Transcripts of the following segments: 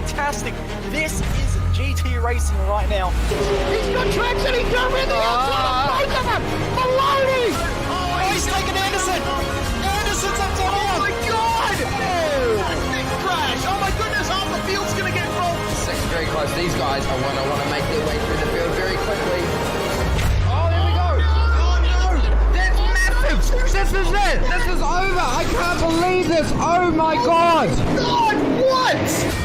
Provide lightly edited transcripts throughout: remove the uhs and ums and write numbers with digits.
fantastic. This is GT racing right now. He's got traction, he's going around the outside of both of them! Maloney! Oh, he's taken Anderson! Anderson's up to him! Oh my god! Big crash! Oh my goodness, half the field's gonna get rolled! Second very close. These guys are want to make their way through the field very quickly. Oh, there we go! Oh no! That's massive! This is it! This is over! I can't believe this! Oh my god! God, what?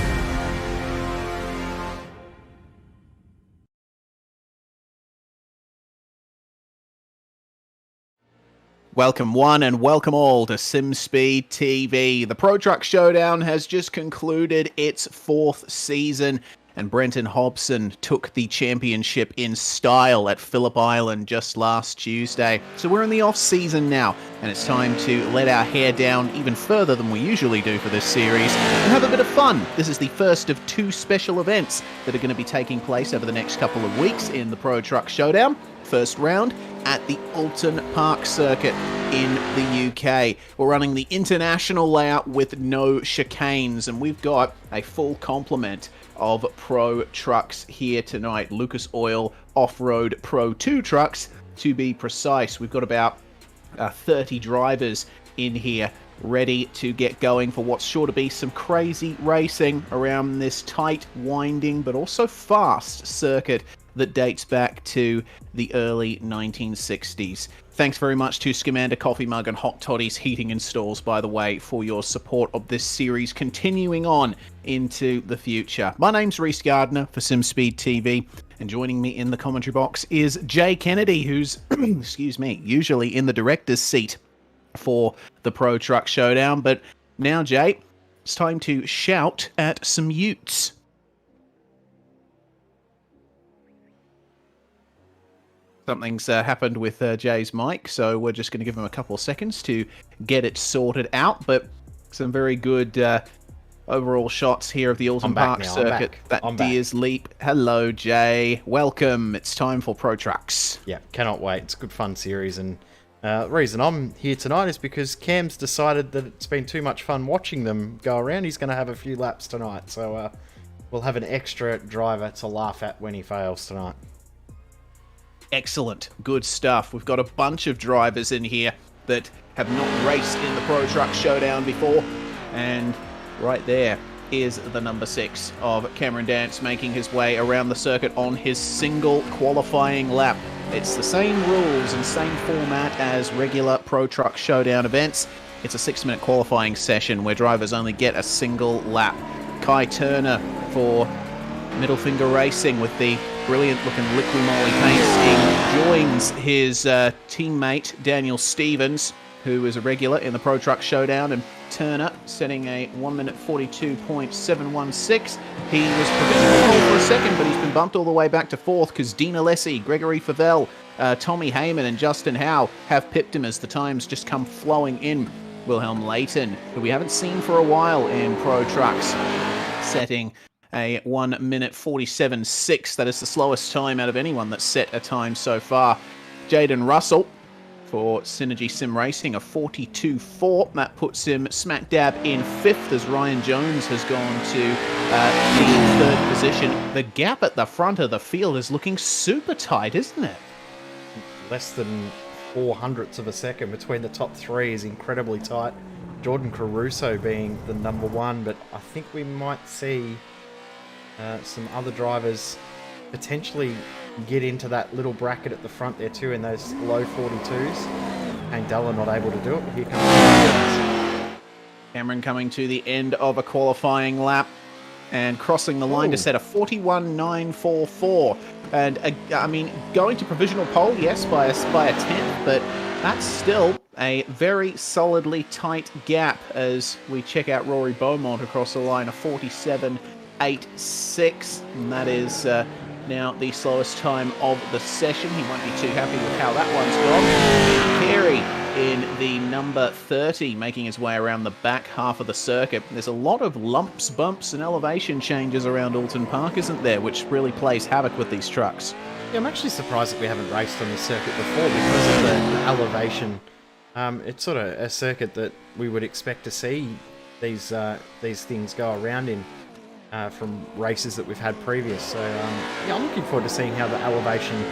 Welcome one and welcome all to SimSpeed TV. The Pro Truck Showdown has just concluded its 4th season, and Brenton Hobson took the championship in style at Phillip Island just last Tuesday. So we're in the off-season now, and it's time to let our hair down even further than we usually do for this series and have a bit of fun. This is the first of 2 special events that are going to be taking place over the next couple of weeks in the Pro Truck Showdown. First round at the Alton Park circuit in the UK. We're running the international layout with no chicanes, and we've got a full complement of pro trucks here tonight. Lucas Oil Off-Road Pro 2 trucks, to be precise. We've got about 30 drivers in here ready to get going for what's sure to be some crazy racing around this tight, winding, but also fast circuit that dates back to the early 1960s. Thanks very much to Scumander Coffee Mug and Hot Toddy's Heating and Stalls, by the way, for your support of this series continuing on into the future. My name's Reese Gardner for SimSpeed TV, and joining me in the commentary box is Jay Kennedy, who's, excuse me, usually in the director's seat for the Pro Truck Showdown. But now, Jay, it's time to shout at some utes. Something's happened with Jay's mic, so we're just going to give him a couple of seconds to get it sorted out. But some very good overall shots here of the Alton Park circuit. That Deer's Leap. Hello, Jay. Welcome. It's time for Pro Trucks. Yeah, cannot wait. It's a good fun series, and the reason I'm here tonight is because Cam's decided that it's been too much fun watching them go around. He's going to have a few laps tonight, so we'll have an extra driver to laugh at when he fails tonight. Excellent. Good stuff. We've got a bunch of drivers in here that have not raced in the Pro Truck Showdown before. And right there is the number 6 of Cameron Dance making his way around the circuit on his single qualifying lap. It's the same rules and same format as regular Pro Truck Showdown events. It's a 6-minute qualifying session where drivers only get a single lap. Kai Turner for Middle Finger Racing with the brilliant-looking liquid moly paint scheme joins his teammate Daniel Stevens, who is a regular in the Pro Truck Showdown, and Turner setting a 1 minute 42.716. He was provisional pole for a second, but he's been bumped all the way back to 4th because Dean Alessi, Gregory Favell, Tommy Heyman and Justin Howe have pipped him as the times just come flowing in. Wilhelm Layton, who we haven't seen for a while in Pro Trucks, setting a 1 minute 47.6. That is the slowest time out of anyone that's set a time so far. Jaden Russell for Synergy Sim Racing, a 42.4. That puts him smack dab in 5th as Ryan Jones has gone to the 3rd position. The gap at the front of the field is looking super tight, isn't it? Less than 0.04 of a second between the top 3 is incredibly tight. Jordan Caruso being the number 1, but I think we might see some other drivers potentially get into that little bracket at the front there too in those low 42s. Handela not able to do it. Here comes Cameron coming to the end of a qualifying lap and crossing the line to set a 41.944. And I mean, going to provisional pole, yes, by a 10th, but that's still a very solidly tight gap as we check out Rory Beaumont across the line, a 47.86, and that is now the slowest time of the session. He won't be too happy with how that one's gone. Carey in the number 30, making his way around the back half of the circuit. There's a lot of lumps, bumps, and elevation changes around Alton Park, isn't there, which really plays havoc with these trucks. Yeah, I'm actually surprised that we haven't raced on this circuit before because of the elevation. It's sort of a circuit that we would expect to see these things go around in. from races that we've had previous. So yeah, I'm looking forward to seeing how the elevation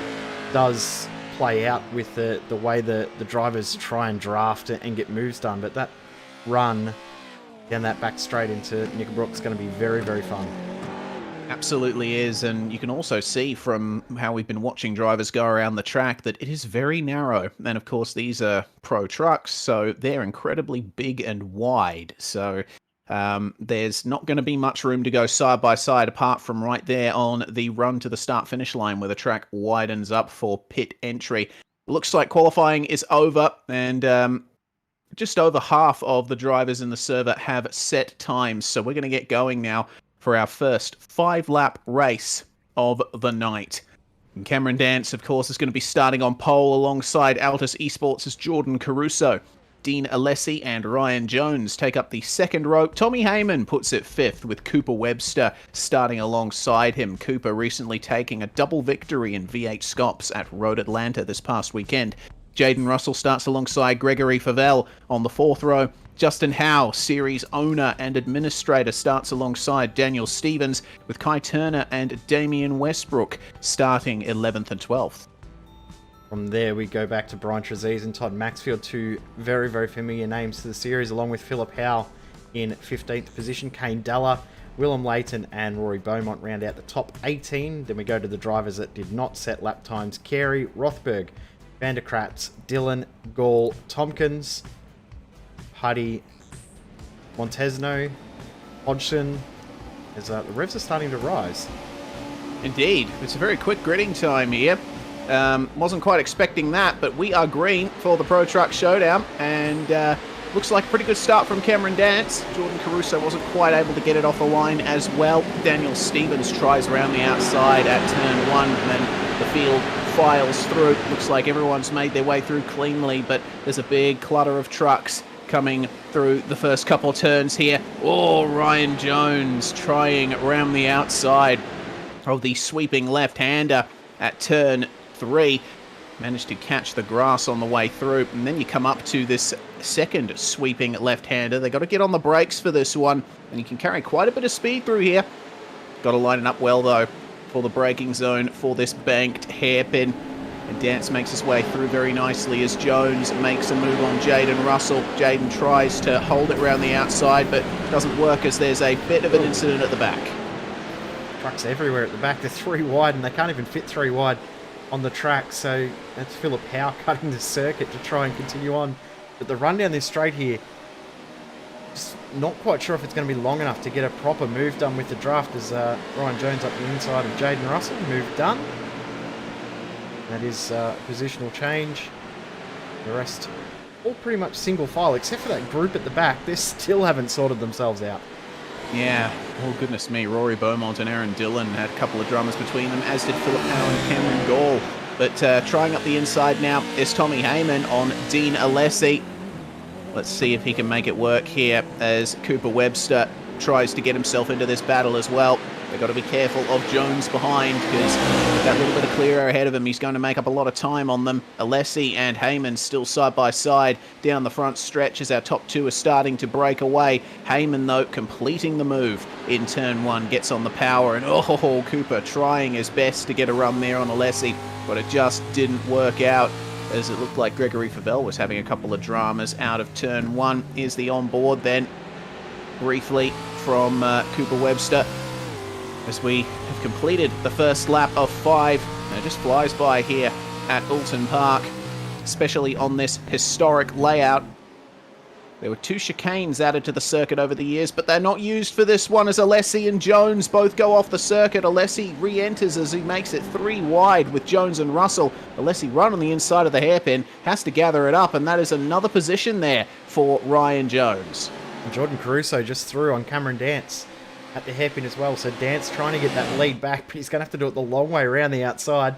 does play out with the way the drivers try and draft and get moves done. But that run down that back straight into Nickelbrook is going to be very, very fun. Absolutely is, and you can also see from how we've been watching drivers go around the track that it is very narrow. And of course, these are Pro Trucks, so they're incredibly big and wide. So there's not going to be much room to go side by side apart from right there on the run to the start-finish line where the track widens up for pit entry. Looks like qualifying is over, and just over half of the drivers in the server have set times. So we're going to get going now for our first 5-lap race of the night. And Cameron Dance, of course, is going to be starting on pole alongside Altus Esports' Jordan Caruso. Dean Alessi and Ryan Jones take up the second row. Tommy Heyman puts it fifth with Cooper Webster starting alongside him. Cooper recently taking a double victory in V8 Scops at Road Atlanta this past weekend. Jaden Russell starts alongside Gregory Favell on the fourth row. Justin Howe, series owner and administrator, starts alongside Daniel Stevens, with Kai Turner and Damian Westbrook starting 11th and 12th. From there, we go back to Brian Trezees and Todd Maxfield, two very, very familiar names to the series, along with Philip Howe in 15th position. Kane Dalla, Willem Leighton and Rory Beaumont round out the top 18. Then we go to the drivers that did not set lap times. Carey, Rothberg, Vanderkratz, Dillon, Gall, Tompkins, Huddy, Montesno, Hodgson. As the revs are starting to rise. Indeed. It's a very quick gridding time here. Wasn't quite expecting that, but we are green for the Pro Truck Showdown, and looks like a pretty good start from Cameron Dance. Jordan Caruso wasn't quite able to get it off the line as well. Daniel Stevens tries around the outside at turn 1, and then the field files through. Looks like everyone's made their way through cleanly, but there's a big clutter of trucks coming through the first couple of turns here. Oh, Ryan Jones trying around the outside of the sweeping left-hander at turn 3. Managed to catch the grass on the way through, and then you come up to this second sweeping left-hander. They got to get on the brakes for this one, and you can carry quite a bit of speed through here. Got to line it up well, though, for the braking zone for this banked hairpin. And Dance makes his way through very nicely as Jones makes a move on Jaden Russell. Jaden tries to hold it around the outside, but doesn't work as there's a bit of an incident at the back. Trucks everywhere at the back. They're 3 wide, and they can't even fit 3 wide on the track. So that's Philip Howe cutting the circuit to try and continue on. But the run down this straight here, just not quite sure if it's going to be long enough to get a proper move done with the draft as Ryan Jones up the inside of Jaden Russell. Move done. That is positional change. The rest all pretty much single file, except for that group at the back. They still haven't sorted themselves out. Yeah, oh goodness me, Rory Beaumont and Aaron Dillon had a couple of drummers between them, as did Philip Howe and Cameron Gall. But trying up the inside now is Tommy Heyman on Dean Alessi. Let's see if he can make it work here as Cooper Webster tries to get himself into this battle as well. They've got to be careful of Jones behind, because with that little bit of clear air ahead of him, he's going to make up a lot of time on them. Alessi and Heyman still side by side down the front stretch as our top 2 are starting to break away. Heyman, though, completing the move in turn 1, gets on the power, and oh, Cooper trying his best to get a run there on Alessi, but it just didn't work out, as it looked like Gregory Favell was having a couple of dramas out of turn 1. Here's the onboard then, briefly, from Cooper Webster, as we have completed the first lap of 5. And it just flies by here at Alton Park, especially on this historic layout. There were 2 chicanes added to the circuit over the years, but they're not used for this one, as Alessi and Jones both go off the circuit. Alessi re-enters as he makes it 3 wide with Jones and Russell. Alessi run on the inside of the hairpin, has to gather it up, and that is another position there for Ryan Jones. And Jordan Caruso just threw on Cameron Dance at the hairpin as well. So Dance trying to get that lead back, but he's going to have to do it the long way around the outside.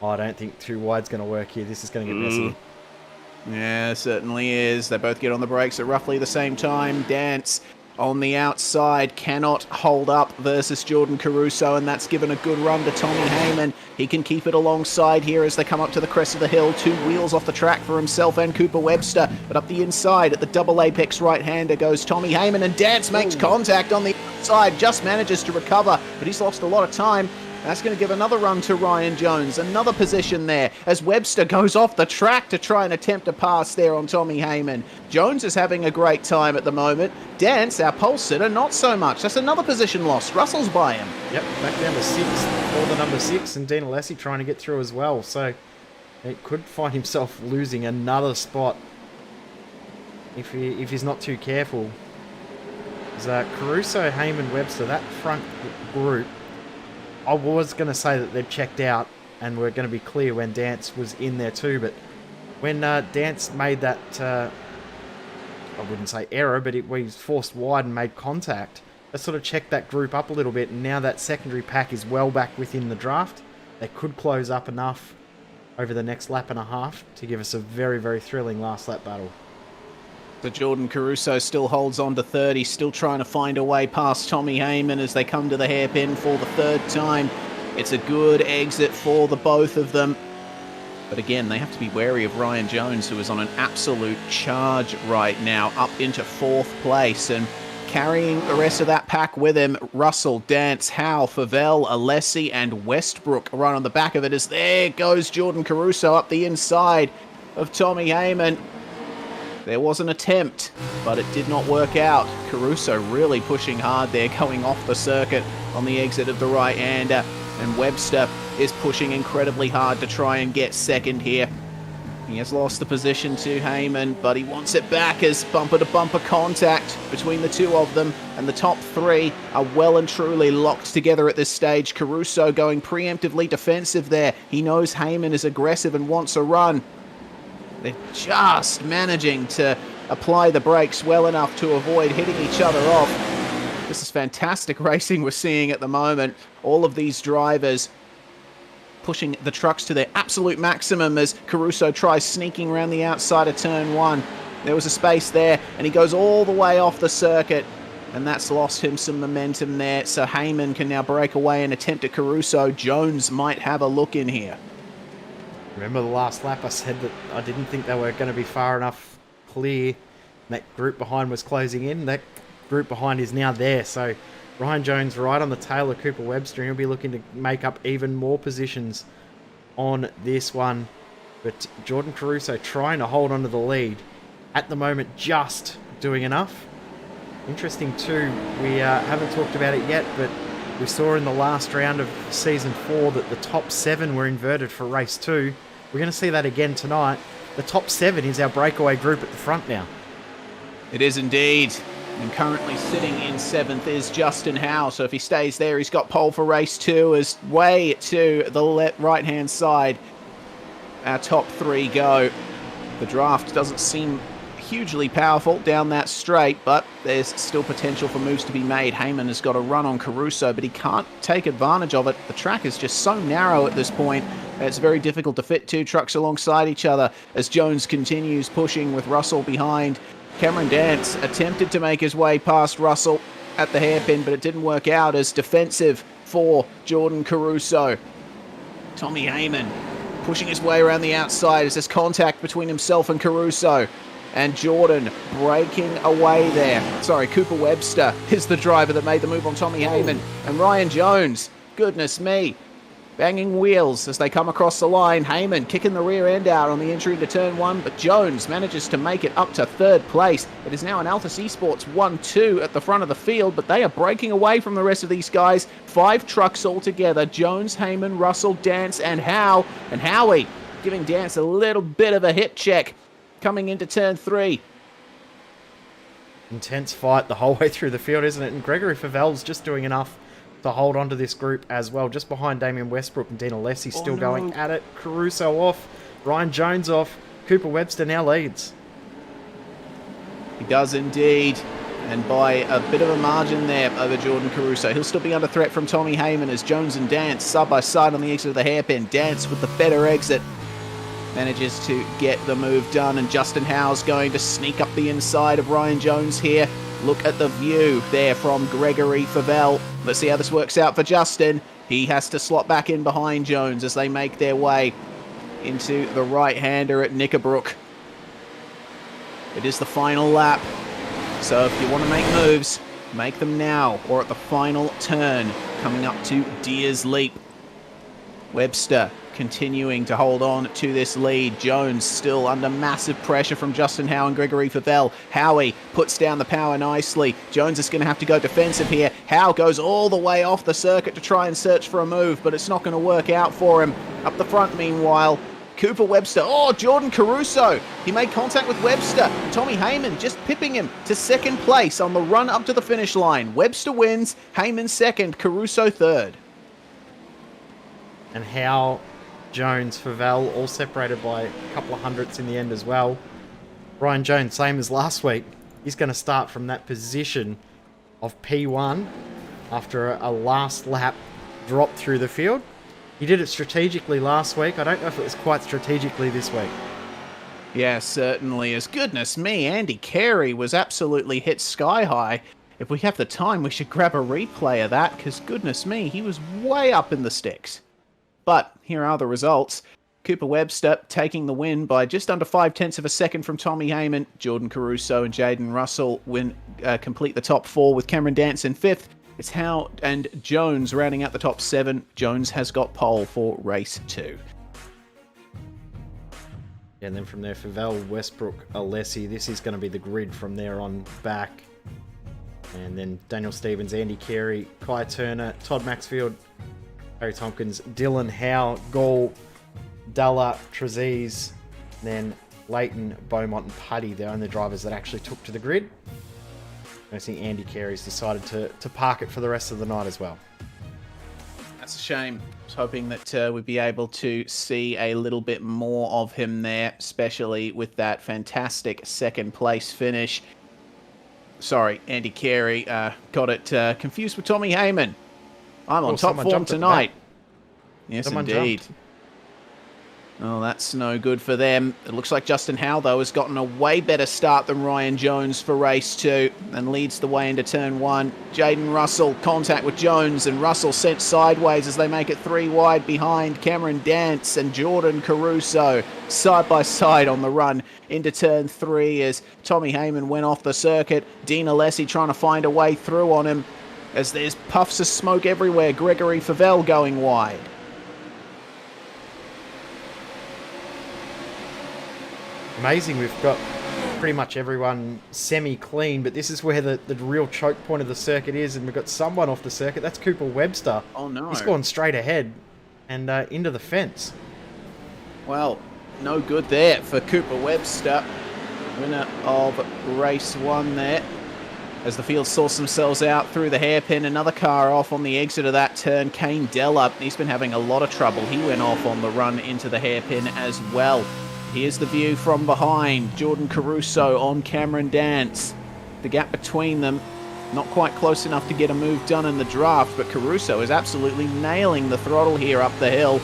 Oh, I don't think 2 wide's going to work here. This is going to get messy. Yeah, it certainly is. They both get on the brakes at roughly the same time. Dance on the outside cannot hold up versus Jordan Caruso, and that's given a good run to Tommy Heyman. He can keep it alongside here as they come up to the crest of the hill. 2 wheels off the track for himself and Cooper Webster, but up the inside at the double apex right-hander goes Tommy Heyman, and Dance makes contact on the outside, just manages to recover, but he's lost a lot of time. That's going to give another run to Ryan Jones. Another position there as Webster goes off the track to try and attempt a pass there on Tommy Heyman. Jones is having a great time at the moment. Dance, our pole sitter, not so much. That's another position lost. Russell's by him. Yep, back down to 6 for the number 6, and Dean Alessi trying to get through as well. So it could find himself losing another spot if he's not too careful. Caruso, Heyman, Webster, that front group, I was going to say that they've checked out and we're going to be clear when Dance was in there too, but when Dance made that, I wouldn't say error, but he was forced wide and made contact, that sort of checked that group up a little bit, and now that secondary pack is well back within the draft. They could close up enough over the next lap and a half to give us a very, very thrilling last lap battle. So Jordan Caruso still holds on to third. He's still trying to find a way past Tommy Heyman as they come to the hairpin for the third time. It's a good exit for the both of them. But again, they have to be wary of Ryan Jones, who is on an absolute charge right now, up into 4th place. And carrying the rest of that pack with him, Russell, Dance, Howe, Favell, Alessi, and Westbrook right on the back of it as there goes Jordan Caruso up the inside of Tommy Heyman. There was an attempt, but it did not work out. Caruso really pushing hard there, going off the circuit on the exit of the right-hander. And Webster is pushing incredibly hard to try and get second here. He has lost the position to Heyman, but he wants it back as bumper-to-bumper contact between the two of them. And the top 3 are well and truly locked together at this stage. Caruso going preemptively defensive there. He knows Heyman is aggressive and wants a run. They're just managing to apply the brakes well enough to avoid hitting each other off. This is fantastic racing we're seeing at the moment. All of these drivers pushing the trucks to their absolute maximum as Caruso tries sneaking around the outside of turn 1. There was a space there, and he goes all the way off the circuit, and that's lost him some momentum there. So Heyman can now break away and attempt at Caruso. Jones might have a look in here. Remember the last lap I said that I didn't think they were going to be far enough clear. That group behind was closing in. That group behind is now there. So Ryan Jones right on the tail of Cooper Webster. He'll be looking to make up even more positions on this one. But Jordan Caruso trying to hold on to the lead. At the moment, just doing enough. Interesting too, we haven't talked about it yet, but we saw in the last round of Season 4 that the top 7 were inverted for Race 2. We're going to see that again tonight. The top 7 is our breakaway group at the front now. It is indeed. And currently sitting in 7th is Justin Howe. So if he stays there, he's got pole for Race 2 as way to the right-hand side. Our top 3 go. The draft doesn't seem hugely powerful down that straight, but there's still potential for moves to be made. Heyman has got a run on Caruso, but he can't take advantage of it. The track is just so narrow at this point. It's very difficult to fit 2 trucks alongside each other as Jones continues pushing with Russell behind. Cameron Dance attempted to make his way past Russell at the hairpin, but it didn't work out as defensive for Jordan Caruso. Tommy Heyman pushing his way around the outside as there's contact between himself and Caruso. And Jordan breaking away there. Sorry, Cooper Webster is the driver that made the move on Tommy Heyman. And Ryan Jones, goodness me, banging wheels as they come across the line. Heyman kicking the rear end out on the entry into turn 1, but Jones manages to make it up to 3rd place. It is now an Altus Esports 1-2 at the front of the field, but they are breaking away from the rest of these guys. 5 trucks all together. Jones, Heyman, Russell, Dance, and Howe. And Howie giving Dance a little bit of a hip check coming into turn 3. Intense fight the whole way through the field, isn't it? And Gregory Favell's just doing enough to hold on to this group as well. Just behind Damian Westbrook and Dean Alessi still going at it. Caruso off. Ryan Jones off. Cooper Webster now leads. He does indeed. And by a bit of a margin there over Jordan Caruso. He'll still be under threat from Tommy Heyman as Jones and Dance side by side on the exit of the hairpin. Dance with the better exit manages to get the move done, and Justin Howe's going to sneak up the inside of Ryan Jones here. Look at the view there from Gregory Favell. Let's see how this works out for Justin. He has to slot back in behind Jones as they make their way into the right-hander at Knickerbrook. It is the final lap, so if you want to make moves, make them now or at the final turn coming up to Deer's Leap. Webster continuing to hold on to this lead. Jones still under massive pressure from Justin Howe and Gregory Favell. Howie puts down the power nicely. Jones is going to have to go defensive here. Howe goes all the way off the circuit to try and search for a move, but it's not going to work out for him. Up the front, meanwhile, Cooper Webster. Oh, Jordan Caruso. He made contact with Webster. Tommy Heyman just pipping him to second place on the run up to the finish line. Webster wins, Heyman second, Caruso third. And Howe, Jones, Favell, all separated by a couple of hundredths in the end as well. Ryan Jones, same as last week. He's going to start from that position of P1 after a last lap drop through the field. He did it strategically last week. I don't know if it was quite strategically this week. Yeah, certainly is. Goodness me, Andy Carey was absolutely hit sky high. If we have the time, we should grab a replay of that, because goodness me, he was way up in the sticks. But here are the results. Cooper Webster taking the win by just under 0.5 of a second from Tommy Heyman. Jordan Caruso and Jaden Russell complete the top four with Cameron Dance in fifth. It's Howe and Jones rounding out the top seven. Jones has got pole for race 2. And then from there, Favell, Westbrook, Alessi. This is going to be the grid from there on back. And then Daniel Stevens, Andy Carey, Kai Turner, Todd Maxfield, Harry Tompkins, Dylan Howe, Gall, Dalla, Trezise, then Leighton, Beaumont and Puddy, the only drivers that actually took to the grid. I think Andy Carey's decided to park it for the rest of the night as well. That's a shame. I was hoping that we'd be able to see a little bit more of him there, especially with that fantastic second place finish. Sorry, Andy Carey got it confused with Tommy Heyman. I'm on top form tonight. Yes, Someone indeed. jumped. Oh, that's no good for them. It looks like Justin Howe, though, has gotten a way better start than Ryan Jones for race 2 and leads the way into turn 1. Jaden Russell, contact with Jones, and Russell sent sideways as they make it 3 wide behind Cameron Dance and Jordan Caruso side by side on the run into turn 3 as Tommy Heyman went off the circuit. Dean Alessi trying to find a way through on him as there's puffs of smoke everywhere. Gregory Favell going wide. Amazing, we've got pretty much everyone semi-clean, but this is where the real choke point of the circuit is, and we've got someone off the circuit. That's Cooper Webster. Oh, no. He's gone straight ahead and into the fence. Well, no good there for Cooper Webster, winner of race 1 there. As the field sorts themselves out through the hairpin, another car off on the exit of that turn. Kane Della, he's been having a lot of trouble. He went off on the run into the hairpin as well. Here's the view from behind. Jordan Caruso on Cameron Dance. The gap between them, not quite close enough to get a move done in the draft, but Caruso is absolutely nailing the throttle here up the hill.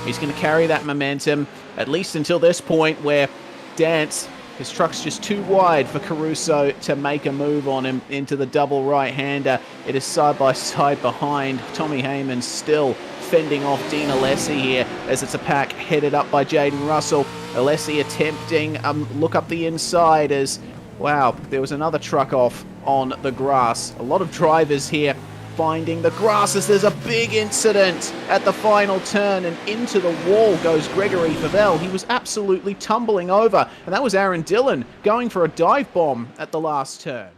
He's going to carry that momentum, at least until this point where Dance, his truck's just too wide for Caruso to make a move on him into the double right-hander. It is side by side behind. Tommy Heyman still fending off Dean Alessi here as it's a pack headed up by Jaden Russell. Alessi attempting look up the inside as, wow, there was another truck off on the grass. A lot of drivers here finding the grass as there's a big incident at the final turn, and into the wall goes Gregory Favell. He was absolutely tumbling over, and that was Aaron Dillon going for a dive bomb at the last turn.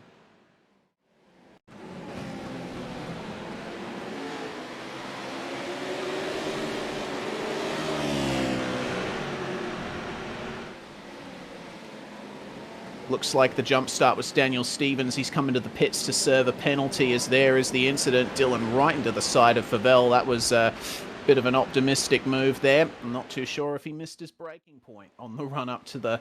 Looks like the jump start was Daniel Stevens. He's come into the pits to serve a penalty as there is the incident. Dillon right into the side of Favell. That was a bit of an optimistic move there. I'm not too sure if he missed his braking point on the run up to the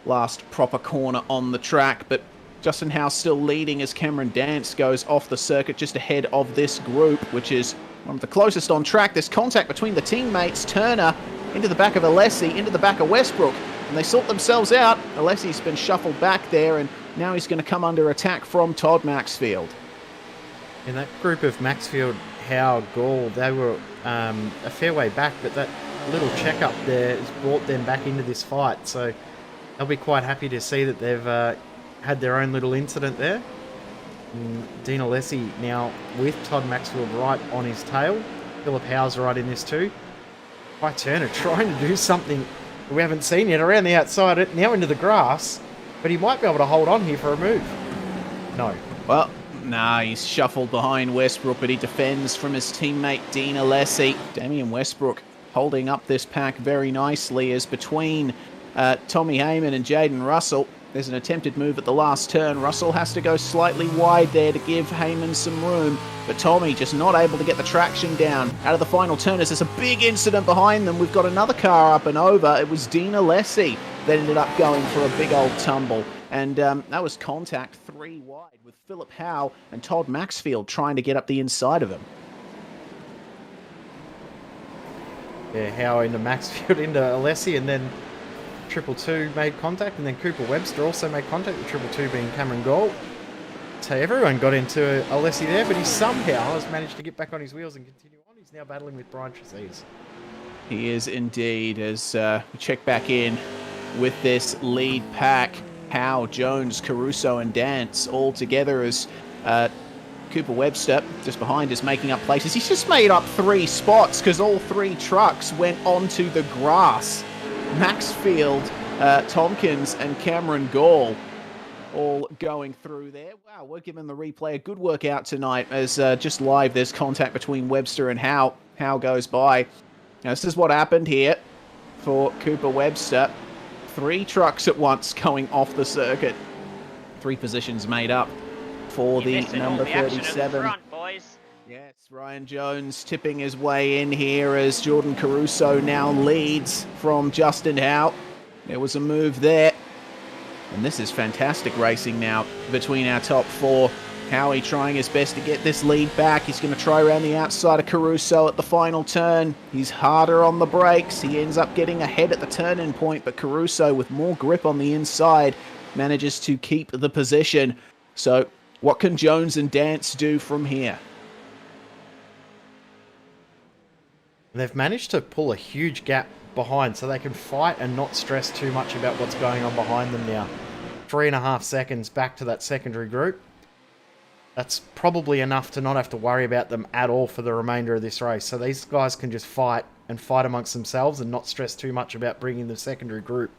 last proper corner on the track. But Justin Howe still leading as Cameron Dance goes off the circuit just ahead of this group, which is one of the closest on track. There's contact between the teammates. Turner into the back of Alessi, into the back of Westbrook. And they sort themselves out. Alessi's been shuffled back there, and Now he's going to come under attack from Todd Maxfield. In that group of Maxfield, Howe, Gall, they were a fair way back, but that little checkup there has brought them back into this fight. So they'll be quite happy to see that they've had their own little incident there. Dean Alessi now with Todd Maxfield right on his tail. Philip Howe's right in this too. Ty Turner trying to do something we haven't seen yet around the outside, now into the grass, but he might be able to hold on here for a move. No. Well, nah, he's shuffled behind Westbrook, but he defends from his teammate Dean Alessi. Damien Westbrook holding up this pack very nicely as between Tommy Heyman and Jaden Russell. There's an attempted move at the last turn. Russell has to go slightly wide there to give Heyman some room, but Tommy just not able to get the traction down. Out of the final turn, there's a big incident behind them. We've got another car up and over. It was Dean Alessi that ended up going for a big old tumble, and that was contact 3 wide with Philip Howe and Todd Maxfield trying to get up the inside of him. Yeah, Howe into Maxfield, into Alessi, and then 222 made contact, and then Cooper Webster also made contact, with 222 being Cameron Gall. So everyone got into Alessi there, but he somehow has managed to get back on his wheels and continue on. He's now battling with Brian Trezise. He is indeed, as we check back in with this lead pack. Howe, Jones, Caruso, and Dance all together as Cooper Webster just behind is making up places. He's just made up 3 spots because all 3 trucks went onto the grass. Maxfield, Tompkins, and Cameron Gall all going through there. Wow, we're giving the replay a good workout tonight as just live there's contact between Webster and Howe. Howe goes by. Now, this is what happened here for Cooper Webster. 3 trucks at once going off the circuit. 3 positions made up for the number 37. Front, boys. Yes, Ryan Jones tipping his way in here as Jordan Caruso now leads from Justin Howe. There was a move there. And this is fantastic racing now between our top 4. Howie trying his best to get this lead back. He's going to try around the outside of Caruso at the final turn. He's harder on the brakes. He ends up getting ahead at the turn-in point, but Caruso with more grip on the inside manages to keep the position. So what can Jones and Dance do from here? They've managed to pull a huge gap behind so they can fight and not stress too much about what's going on behind them now. 3.5 seconds back to that secondary group. That's probably enough to not have to worry about them at all for the remainder of this race. So these guys can just fight and fight amongst themselves and not stress too much about bringing the secondary group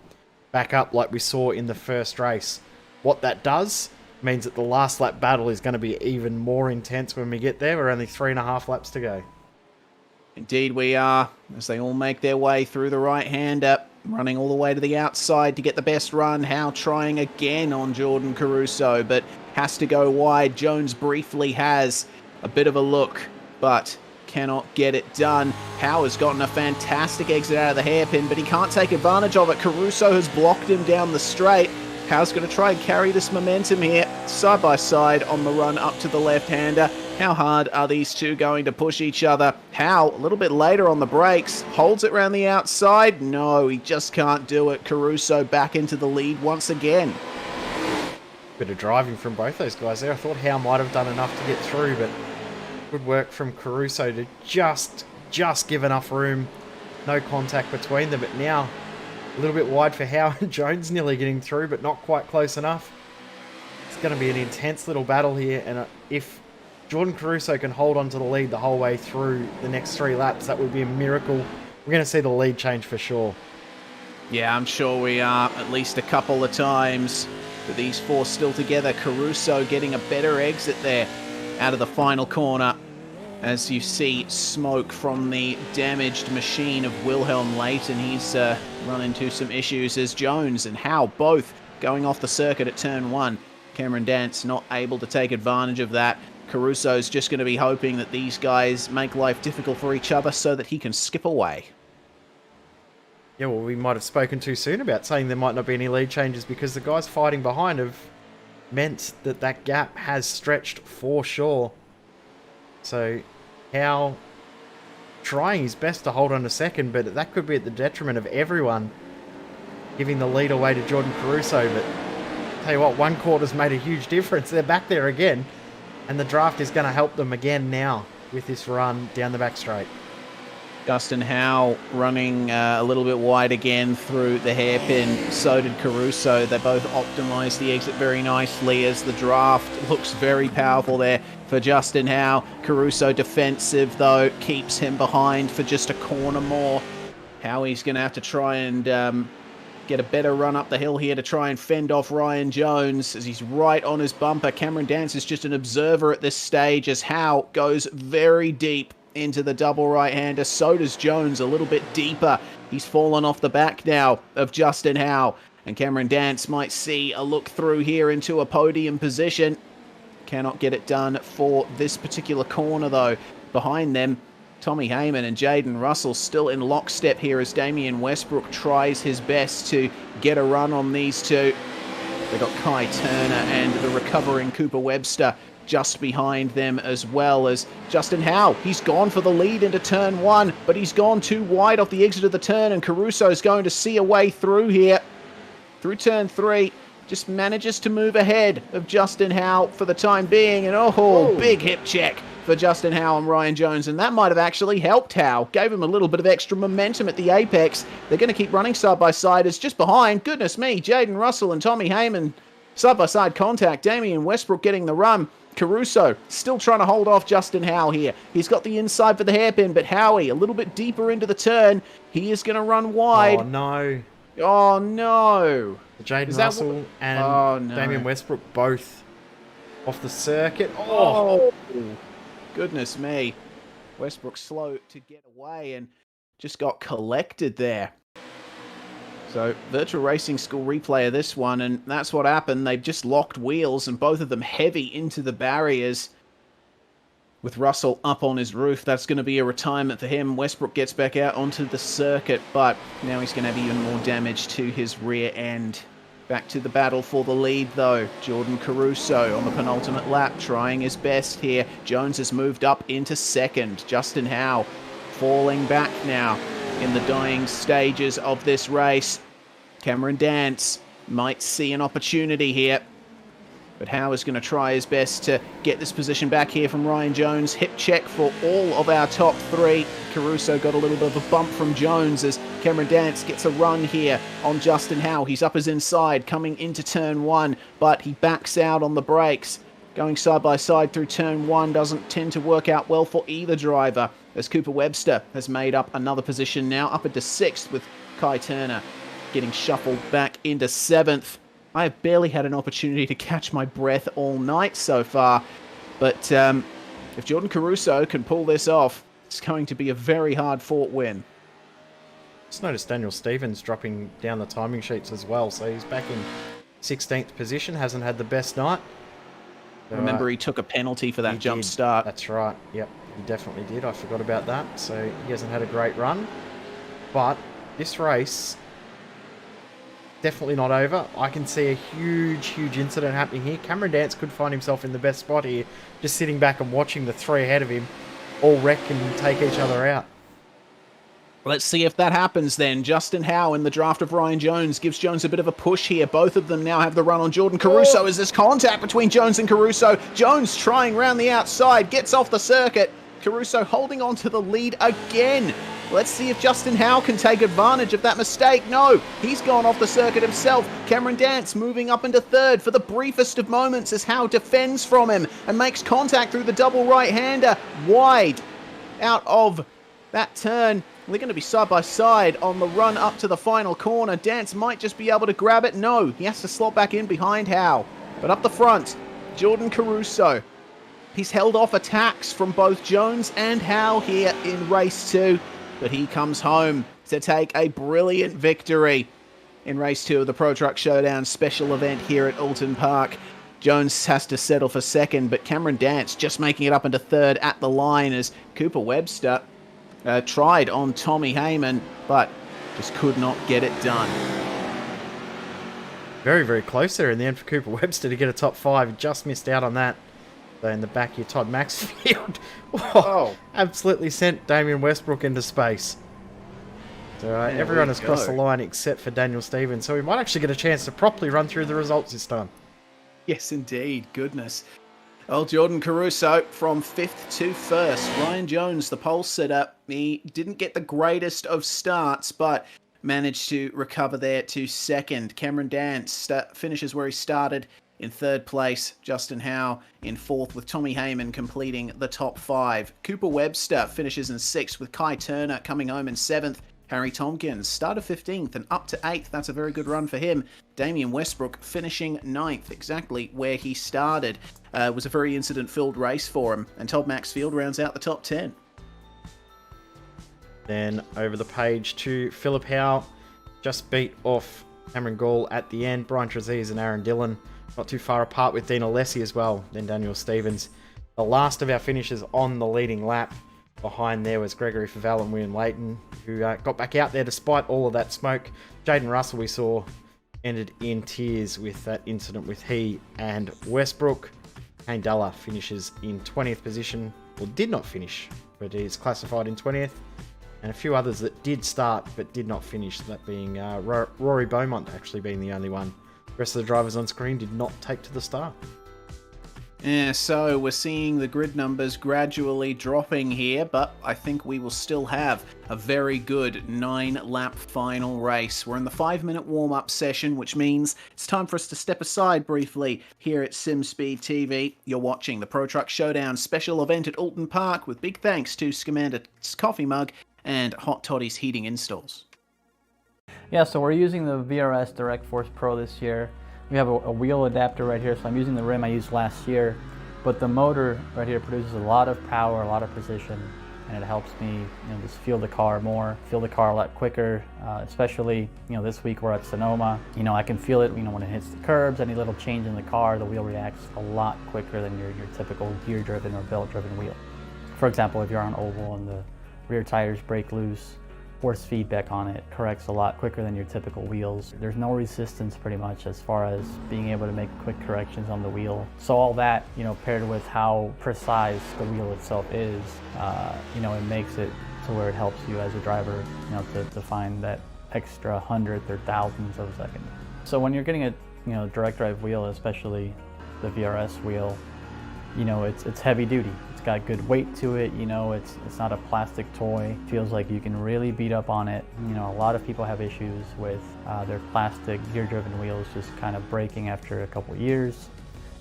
back up like we saw in the first race. What that does means that the last lap battle is going to be even more intense when we get there. We're only 3.5 laps to go. Indeed we are, as they all make their way through the right-hander, running all the way to the outside to get the best run. Howe trying again on Jordan Caruso, but has to go wide. Jones briefly has a bit of a look, but cannot get it done. Howe has gotten a fantastic exit out of the hairpin, but he can't take advantage of it. Caruso has blocked him down the straight. Howe's going to try and carry this momentum here, side by side on the run up to the left-hander. How hard are these two going to push each other? Howe, a little bit later on the brakes, holds it around the outside. No, he just can't do it. Caruso back into the lead once again. Bit of driving from both those guys there. I thought Howe might have done enough to get through, but good work from Caruso to just give enough room. No contact between them, but now a little bit wide for Howe and Jones nearly getting through, but not quite close enough. It's going to be an intense little battle here, and if Jordan Caruso can hold on to the lead the whole way through the next 3 laps, that would be a miracle. We're going to see the lead change for sure. Yeah, I'm sure we are at least a couple of times. But these 4 still together. Caruso getting a better exit there out of the final corner. As you see smoke from the damaged machine of Wilhelm Leighton. He's run into some issues as Jones and Howe both going off the circuit at turn 1. Cameron Dance not able to take advantage of that. Caruso's just going to be hoping that these guys make life difficult for each other so that he can skip away. Yeah, well, we might have spoken too soon about saying there might not be any lead changes because the guys fighting behind have meant that that gap has stretched for sure. So Howe trying his best to hold on a second, but that could be at the detriment of everyone, giving the lead away to Jordan Caruso. But Tell you what, one quarter's made a huge difference. They're back there again, and the draft is going to help them again now with this run down the back straight. Justin Howe running a little bit wide again through the hairpin. So did Caruso. They both optimised the exit very nicely as the draft looks very powerful there for Justin Howe. Caruso defensive, though, keeps him behind for just a corner more. Howie's going to have to try and get a better run up the hill here to try and fend off Ryan Jones as he's right on his bumper. Cameron Dance is just an observer at this stage as Howe goes very deep into the double right-hander. So does Jones, a little bit deeper. He's fallen off the back now of Justin Howe, and Cameron Dance might see a look through here into a podium position. Cannot get it done for this particular corner, though. Behind them, Tommy Heyman and Jaden Russell still in lockstep here as Damian Westbrook tries his best to get a run on these two. They've got Kai Turner and the recovering Cooper Webster just behind them, as well as Justin Howe. He's gone for the lead into turn one, but he's gone too wide off the exit of the turn, and Caruso's going to see a way through here. Through turn three, just manages to move ahead of Justin Howe for the time being, and big hip check for Justin Howe and Ryan Jones, and that might have actually helped Howe, gave him a little bit of extra momentum at the apex. They're going to keep running side by side as just behind, goodness me, Jaden Russell and Tommy Heyman side by side contact. Damian Westbrook getting the run. Caruso still trying to hold off Justin Howe here. He's got the inside for the hairpin, but Howie a little bit deeper into the turn. He is going to run wide. Oh, no. Oh, no. Jaden Russell and Damian Westbrook both off the circuit. Oh, goodness me. Westbrook slow to get away and just got collected there. So, virtual racing school replay of this one, and that's what happened. They've just locked wheels, and both of them heavy into the barriers. With Russell up on his roof, that's going to be a retirement for him. Westbrook gets back out onto the circuit, but now he's going to have even more damage to his rear end. Back to the battle for the lead, though. Jordan Caruso on the penultimate lap, trying his best here. Jones has moved up into second. Justin Howe falling back now in the dying stages of this race. Cameron Dance might see an opportunity here, but Howe is going to try his best to get this position back here from Ryan Jones. Hip check for all of our top three. Caruso got a little bit of a bump from Jones as Cameron Dance gets a run here on Justin Howe. He's up his inside coming into turn one, but he backs out on the brakes. Going side by side through turn one doesn't tend to work out well for either driver, as Cooper Webster has made up another position now, up into sixth, with Kai Turner getting shuffled back into seventh. I have barely had an opportunity to catch my breath all night so far, but if Jordan Caruso can pull this off, it's going to be a very hard-fought win. Just noticed Daniel Stevens dropping down the timing sheets as well, so he's back in 16th position, hasn't had the best night. Remember, he took a penalty for that jump start. That's right. Yep, he definitely did. I forgot about that. So he hasn't had a great run. But this race, definitely not over. I can see a huge, huge incident happening here. Cameron Dance could find himself in the best spot here, just sitting back and watching the three ahead of him all wreck and take each other out. Let's see if that happens then. Justin Howe in the draft of Ryan Jones gives Jones a bit of a push here. Both of them now have the run on Jordan Caruso as there's contact between Jones and Caruso. Jones trying round the outside, gets off the circuit. Caruso holding on to the lead again. Let's see if Justin Howe can take advantage of that mistake. No, he's gone off the circuit himself. Cameron Dance moving up into third for the briefest of moments as Howe defends from him and makes contact through the double right-hander. Wide out of that turn. They're going to be side by side on the run up to the final corner. Dance might just be able to grab it. No, he has to slot back in behind Howe. But up the front, Jordan Caruso. He's held off attacks from both Jones and Howe here in race two. But he comes home to take a brilliant victory in race two of the Pro Truck Showdown special event here at Alton Park. Jones has to settle for second, but Cameron Dance just making it up into third at the line as Cooper Webster tried on Tommy Heyman, but just could not get it done. Very, very close there in the end for Cooper Webster to get a top five. Just missed out on that. So in the back here, Todd Maxfield absolutely sent Damian Westbrook into space. So everyone has crossed the line except for Daniel Stevens. So we might actually get a chance to properly run through the results this time. Yes, indeed. Goodness. Well, Jordan Caruso from 5th to 1st. Ryan Jones, the pole sitter, he didn't get the greatest of starts, but managed to recover there to 2nd. Cameron Dance finishes where he started in 3rd place. Justin Howe in 4th, with Tommy Heyman completing the top 5. Cooper Webster finishes in 6th, with Kai Turner coming home in 7th. Harry Tompkins started 15th and up to 8th. That's a very good run for him. Damian Westbrook finishing 9th, exactly where he started. It was a very incident-filled race for him, and Todd Maxfield rounds out the top 10. Then over the page to Philip Howe, just beat off Cameron Gall at the end. Brian Trezise and Aaron Dillon not too far apart, with Dean Alessi as well. Then Daniel Stevens, the last of our finishers on the leading lap. Behind there was Gregory Favell and William Layton, who got back out there despite all of that smoke. Jaden Russell, we saw, ended in tears with that incident with he and Westbrook. Kane Dalla finishes in 20th position, or did not finish, but is classified in 20th. And a few others that did start but did not finish, that being Rory Beaumont actually being the only one. The rest of the drivers on screen did not take to the start. Yeah, so we're seeing the grid numbers gradually dropping here, but I think we will still have a very good 9-lap final race. We're in the 5-minute warm-up session, which means it's time for us to step aside briefly here at SimSpeed TV. You're watching the Pro Truck Showdown special event at Alton Park, with big thanks to Scumander's coffee mug and Hot Toddy's heating installs. Yeah, so we're using the VRS Direct Force Pro this year. We have a wheel adapter right here, so I'm using the rim I used last year, but the motor right here produces a lot of power, a lot of precision, and it helps me, just feel the car more, feel the car a lot quicker, especially, this week we're at Sonoma. I can feel it, when it hits the curbs, any little change in the car, the wheel reacts a lot quicker than your typical gear-driven or belt-driven wheel. For example, if you're on oval and the rear tires break loose, force feedback on it corrects a lot quicker than your typical wheels. There's no resistance pretty much as far as being able to make quick corrections on the wheel. So all that, paired with how precise the wheel itself is, it makes it to where it helps you as a driver, to find that extra hundredth or thousandths of a second. So when you're getting a direct drive wheel, especially the VRS wheel, it's heavy duty. It's got good weight to it, it's not a plastic toy. It feels like you can really beat up on it. A lot of people have issues with their plastic gear-driven wheels just kind of breaking after a couple years.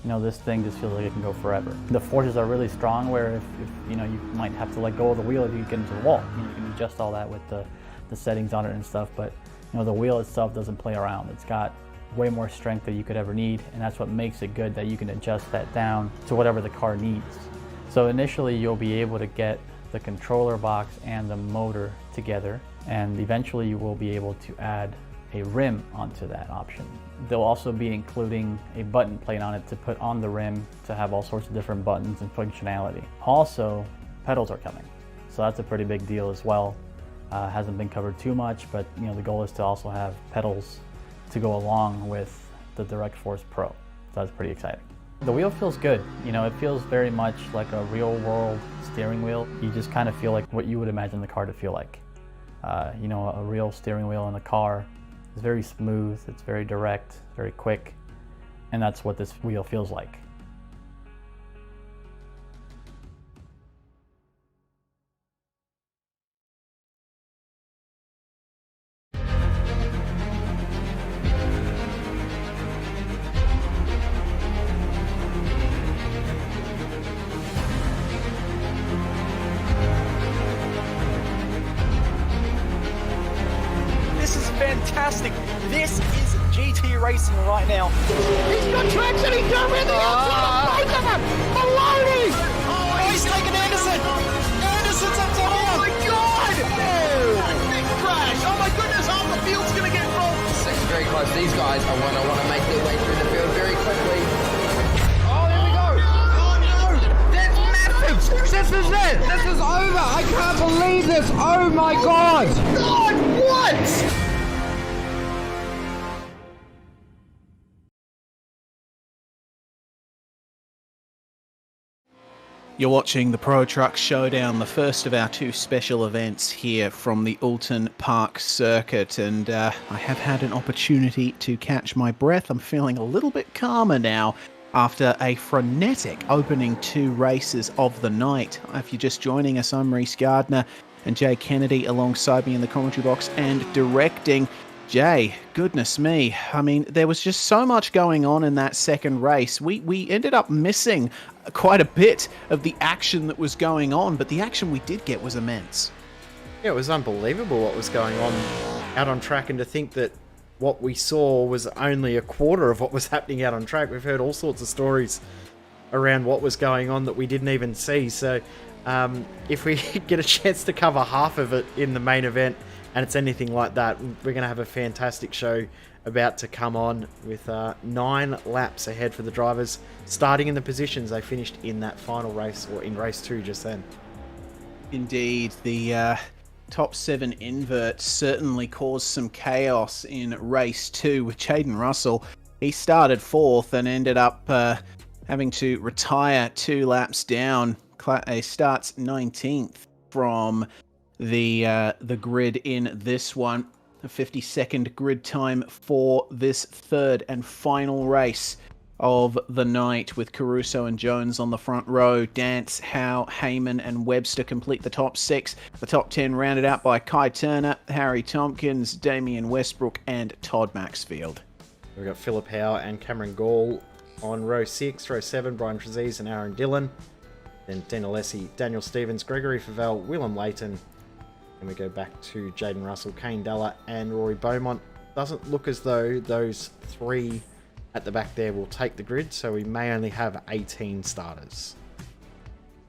This thing just feels like it can go forever. The forces are really strong, where if you might have to let go of the wheel if you get into the wall. You can adjust all that with the settings on it and stuff, but the wheel itself doesn't play around. It's got way more strength than you could ever need, and that's what makes it good, that you can adjust that down to whatever the car needs. So initially you'll be able to get the controller box and the motor together, and eventually you will be able to add a rim onto that option. They'll also be including a button plate on it to put on the rim to have all sorts of different buttons and functionality. Also, pedals are coming, so that's a pretty big deal as well. Hasn't been covered too much, but the goal is to also have pedals to go along with the Direct Force Pro. So that's pretty exciting. The wheel feels good. It feels very much like a real world steering wheel. You just kind of feel like what you would imagine the car to feel like. A real steering wheel in a car is very smooth, it's very direct, very quick, and that's what this wheel feels like. Fantastic. This is GT racing right now. He's got traction, he's got everything outside of both of them! Maloney! Oh, he's taking Anderson. Anderson's up top. Oh my god! Oh, big crash! Oh my goodness, half the field's gonna get rolled! It's very close. These guys are want to make their way through the field very quickly. Oh, there we go. Oh no! That's massive. This is it. This is over. I can't believe this. Oh my God. God, what? You're watching the Pro Truck Showdown, the first of our 2 special events here from the Alton Park circuit, and I have had an opportunity to catch my breath. I'm feeling a little bit calmer now after a frenetic opening 2 races of the night. If you're just joining us, I'm Reese Gardner and Jay Kennedy alongside me in the commentary box and directing. Jay, goodness me. I mean, there was just so much going on in that second race. We ended up missing quite a bit of the action that was going on, but the action we did get was immense. Yeah, it was unbelievable what was going on out on track, and to think that what we saw was only a quarter of what was happening out on track. We've heard all sorts of stories around what was going on that we didn't even see. So if we get a chance to cover half of it in the main event, and it's anything like that, we're going to have a fantastic show about to come on with 9 laps ahead for the drivers, starting in the positions they finished in that final race, or in race 2 just then. Indeed, the top 7 inverts certainly caused some chaos in race 2 with Jaden Russell. He started 4th and ended up having to retire 2 laps down. He starts 19th from the grid in this one. A 52nd grid time for this third and final race of the night, with Caruso and Jones on the front row. Dance, Howe, Heyman and Webster complete the top 6. The top 10 rounded out by Kai Turner, Harry Tompkins, Damian Westbrook and Todd Maxfield. We've got Philip Howe and Cameron Gall on row 6. Row 7, Brian Trezise and Aaron Dillon. Then Den Alessi, Daniel Stevens, Gregory Favell, Willem Leighton. And we go back to Jaden Russell, Kane Dalla and Rory Beaumont. Doesn't look as though those 3 at the back there will take the grid, so we may only have 18 starters.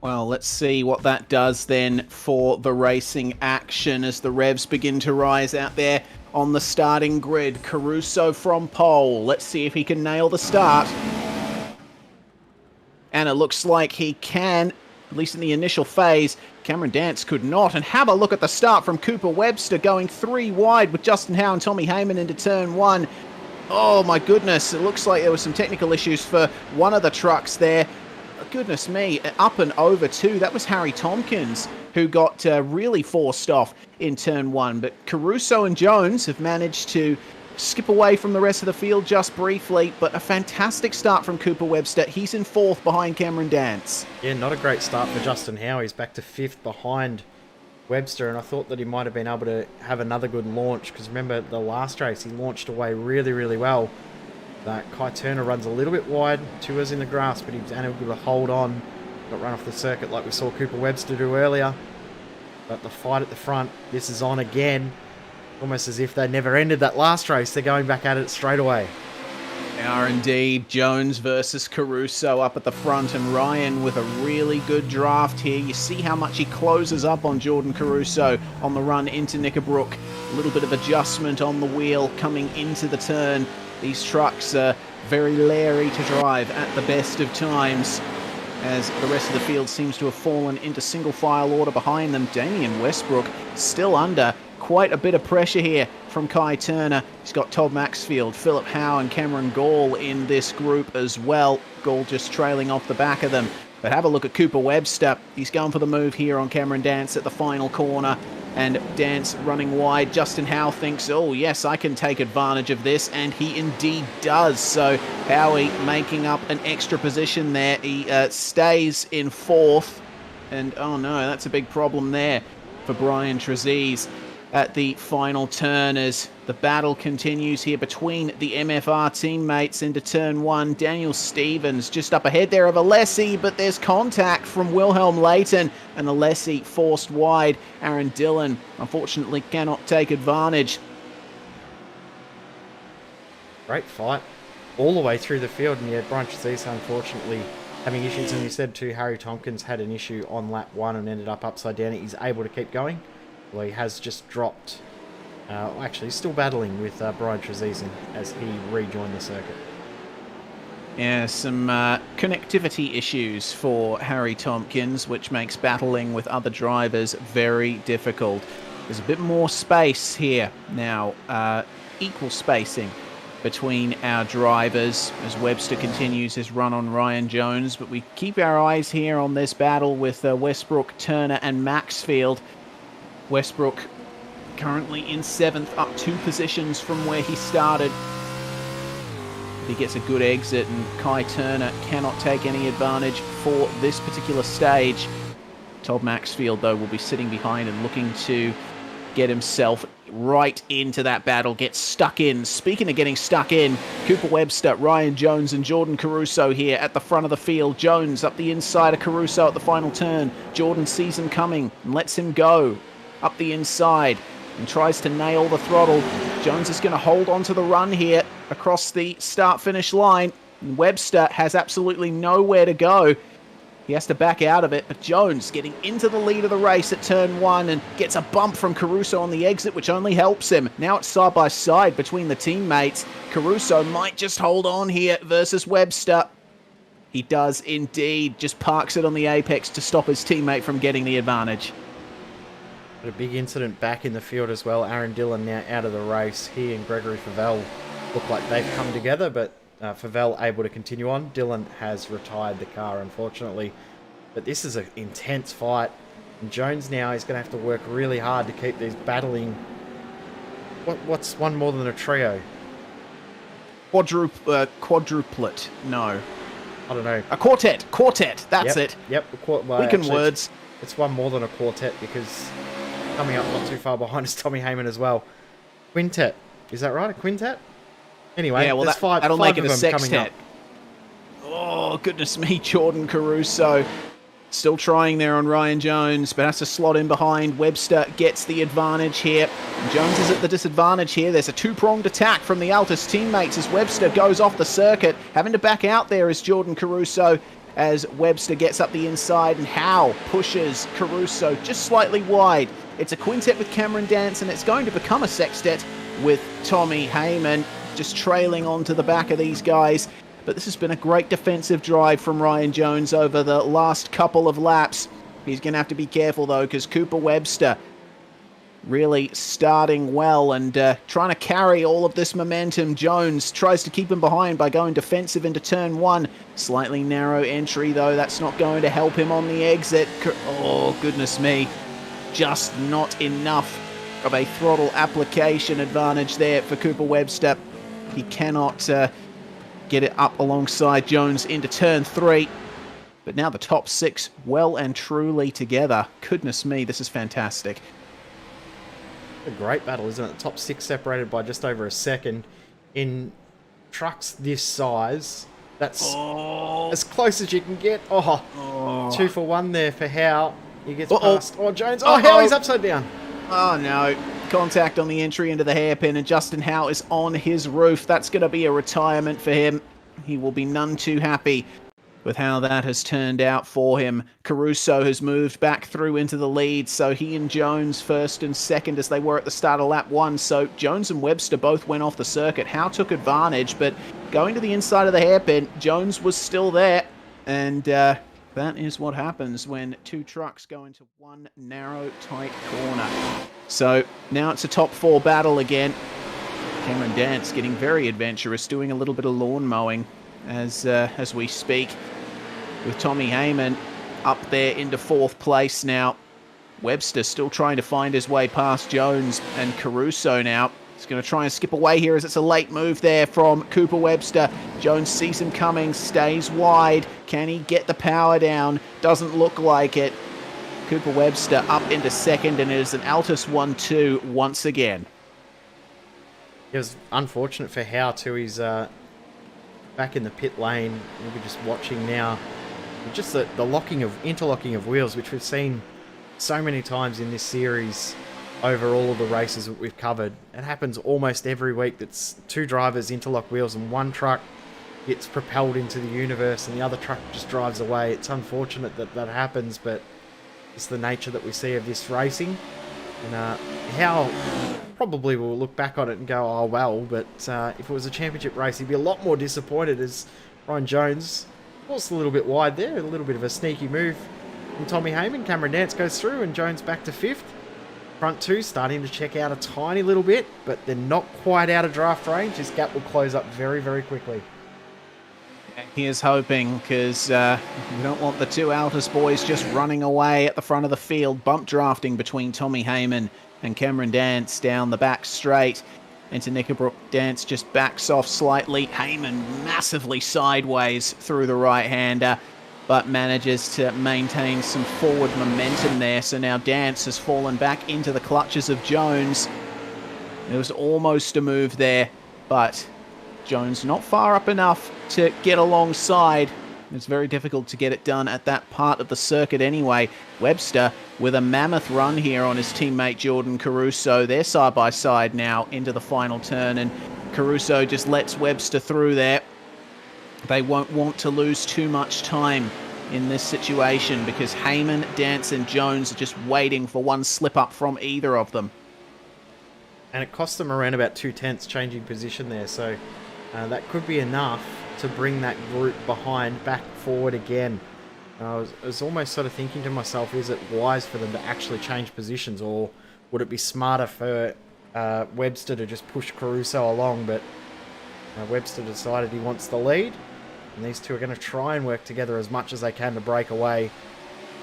Well, let's see what that does then for the racing action as the revs begin to rise out there on the starting grid. Caruso from pole. Let's see if he can nail the start. And it looks like he can, at least in the initial phase. Cameron Dance could not. And have a look at the start from Cooper Webster, going 3 wide with Justin Howe and Tommy Heyman into turn 1. Oh my goodness, it looks like there were some technical issues for one of the trucks there. Goodness me, up and over 2. That was Harry Tompkins, who got really forced off in turn 1. But Caruso and Jones have managed to skip away from the rest of the field just briefly, but a fantastic start from Cooper Webster. He's in 4th behind Cameron Dance. Yeah, not a great start for Justin Howe. He's back to 5th behind Webster, and I thought that he might have been able to have another good launch, because remember the last race he launched away really, really well. Kai Turner runs a little bit wide, 2 was in the grass, but he was unable to hold on, got run off the circuit like we saw Cooper Webster do earlier. But the fight at the front, this is on again. Almost as if they never ended that last race. They're going back at it straight away. They are indeed. Jones versus Caruso up at the front, and Ryan with a really good draft here. You see how much he closes up on Jordan Caruso on the run into Knickerbrook. A little bit of adjustment on the wheel coming into the turn. These trucks are very leery to drive at the best of times, as the rest of the field seems to have fallen into single file order behind them. Damian Westbrook still under quite a bit of pressure here from Kai Turner. He's got Todd Maxfield, Philip Howe and Cameron Gall in this group as well. Gall just trailing off the back of them. But have a look at Cooper Webster. He's going for the move here on Cameron Dance at the final corner. And Dance running wide. Justin Howe thinks, oh yes, I can take advantage of this. And he indeed does. So Howie making up an extra position there. He stays in 4th. And oh no, that's a big problem there for Brian Trezise at the final turn as the battle continues here between the MFR teammates into turn 1. Daniel Stevens just up ahead there of Alessi, but there's contact from Wilhelm Leighton, and Alessi forced wide. Aaron Dillon unfortunately cannot take advantage. Great fight all the way through the field, and yeah, Brian Trezise unfortunately having issues, and you said too, Harry Tompkins had an issue on lap 1 and ended up upside down. He's able to keep going. Well, he has just dropped. Actually, he's still battling with Brian Trezise as he rejoined the circuit. Yeah, some connectivity issues for Harry Tompkins, which makes battling with other drivers very difficult. There's a bit more space here now, equal spacing between our drivers as Webster continues his run on Ryan Jones, but we keep our eyes here on this battle with Westbrook, Turner and Maxfield. Westbrook currently in 7th, up 2 positions from where he started. He gets a good exit, and Kai Turner cannot take any advantage for this particular stage. Todd Maxfield, though, will be sitting behind and looking to get himself right into that battle, get stuck in. Speaking of getting stuck in, Cooper Webster, Ryan Jones and Jordan Caruso here at the front of the field. Jones up the inside of Caruso at the final turn. Jordan sees him coming and lets him go up the inside and tries to nail the throttle. Jones is going to hold on to the run here across the start-finish line. And Webster has absolutely nowhere to go. He has to back out of it, but Jones getting into the lead of the race at turn 1 and gets a bump from Caruso on the exit, which only helps him. Now it's side by side between the teammates. Caruso might just hold on here versus Webster. He does indeed, just parks it on the apex to stop his teammate from getting the advantage. But a big incident back in the field as well. Aaron Dillon now out of the race. He and Gregory Favell look like they've come together, but Favell able to continue on. Dillon has retired the car, unfortunately. But this is an intense fight. And Jones now is going to have to work really hard to keep these battling. What's one more than a trio? Quadruplet. No. I don't know. A quartet. Quartet. That's it. Yep. Well, Weaken words. It's one more than a quartet because coming up not too far behind is Tommy Heyman as well. Quintet. Is that right? A quintet? Anyway, yeah, well, that'll make it a sextet. Oh, goodness me, Jordan Caruso. Still trying there on Ryan Jones, but has to slot in behind. Webster gets the advantage here. Jones is at the disadvantage here. There's a two-pronged attack from the Altus teammates as Webster goes off the circuit. Having to back out there is Jordan Caruso as Webster gets up the inside, and Howe pushes Caruso just slightly wide. It's a quintet with Cameron Dance, and it's going to become a sextet with Tommy Heyman just trailing onto the back of these guys. But this has been a great defensive drive from Ryan Jones over the last couple of laps. He's going to have to be careful, though, because Cooper Webster really starting well and trying to carry all of this momentum. Jones tries to keep him behind by going defensive into turn 1. Slightly narrow entry, though. That's not going to help him on the exit. Oh, goodness me. Just not enough of a throttle application advantage there for Cooper Webster. He cannot get it up alongside Jones into turn 3. But now the top 6 well and truly together. Goodness me, this is fantastic. A great battle, isn't it? The top 6 separated by just over a second. In trucks this size, that's as close as you can get. 2 for 1 there for Howe. He gets past. Jones. Howe, he's upside down. Oh, no. Contact on the entry into the hairpin, and Justin Howe is on his roof. That's going to be a retirement for him. He will be none too happy with how that has turned out for him. Caruso has moved back through into the lead, so he and Jones first and second as they were at the start of lap 1. So Jones and Webster both went off the circuit. Howe took advantage, but going to the inside of the hairpin, Jones was still there, and that is what happens when 2 trucks go into one narrow, tight corner. So now it's a top 4 battle again. Cameron Dance getting very adventurous, doing a little bit of lawn mowing as we speak, with Tommy Heyman up there into 4th place now. Webster still trying to find his way past Jones, and Caruso now is going to try and skip away here as it's a late move there from Cooper Webster. Jones sees him coming, stays wide. Can he get the power down? Doesn't look like it. Cooper Webster up into 2nd, and it is an Altus 1-2 once again. It was unfortunate for Howe too. He's back in the pit lane. We'll be just watching now. Just the interlocking of wheels, which we've seen so many times in this series over all of the races that we've covered. It happens almost every week. That's 2 drivers interlock wheels and one truck gets propelled into the universe and the other truck just drives away. It's unfortunate that that happens, but it's the nature that we see of this racing. And Howe probably will look back on it and go, oh well, but if it was a championship race, he'd be a lot more disappointed, as Ryan Jones was a little bit wide there, a little bit of a sneaky move from Tommy Heyman. Cameron Dance goes through and Jones back to 5th. Front 2 starting to check out a tiny little bit, but they're not quite out of draft range. This gap will close up very, very quickly. He is hoping, because we don't want the 2 Altus boys just running away at the front of the field. Bump drafting between Tommy Heyman and Cameron Dance down the back straight. into Knickerbrook. Dance just backs off slightly. Heyman massively sideways through the right-hander, but manages to maintain some forward momentum there. So now Dance has fallen back into the clutches of Jones. There was almost a move there, but Jones not far up enough to get alongside. It's very difficult to get it done at that part of the circuit anyway. Webster with a mammoth run here on his teammate Jordan Caruso. They're side by side now into the final turn, and Caruso just lets Webster through there. They won't want to lose too much time in this situation because Heyman, Dance and Jones are just waiting for one slip up from either of them. And it cost them around about 2/10 changing position there, so that could be enough to bring that group behind back forward again. I was almost sort of thinking to myself, is it wise for them to actually change positions, or would it be smarter for Webster to just push Caruso along? But Webster decided he wants the lead, and these two are going to try and work together as much as they can to break away.